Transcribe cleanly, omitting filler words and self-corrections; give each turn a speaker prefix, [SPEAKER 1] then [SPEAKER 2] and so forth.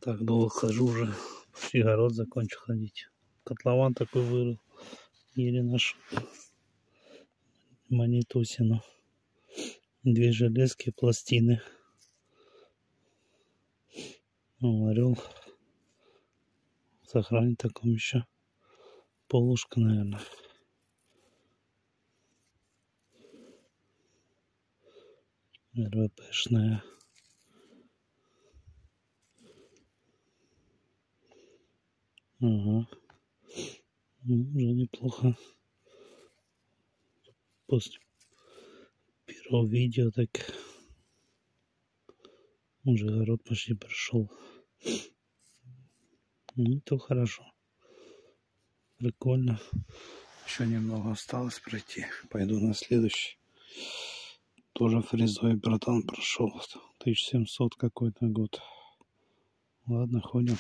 [SPEAKER 1] Так долго хожу уже, почти огород закончил ходить. Котлован такой вырыл. Еле нашел монетусину. 2 железки, пластины. Ну, орел. Сохранить таком еще. Полушка, наверное. РВПшная. Ага. Ну, уже неплохо. После первого видео так уже огород почти прошел. Ну, то хорошо. Прикольно. Еще немного осталось пройти. Пойду на следующий. Тоже фрезой, братан, прошел. 1700 какой-то год. Ладно, ходим.